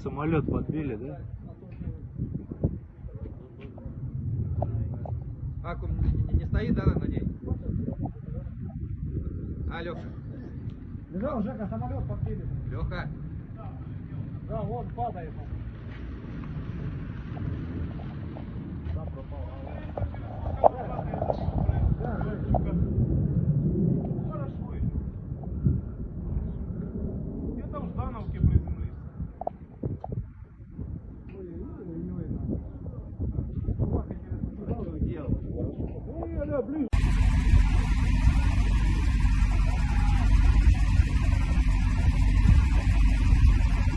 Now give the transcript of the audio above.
самолет подбили, да? Вакуум не стоит, да, на ней? А, Леха? Лежал, Жека, самолет подбили. Леха? Да, вон падает он.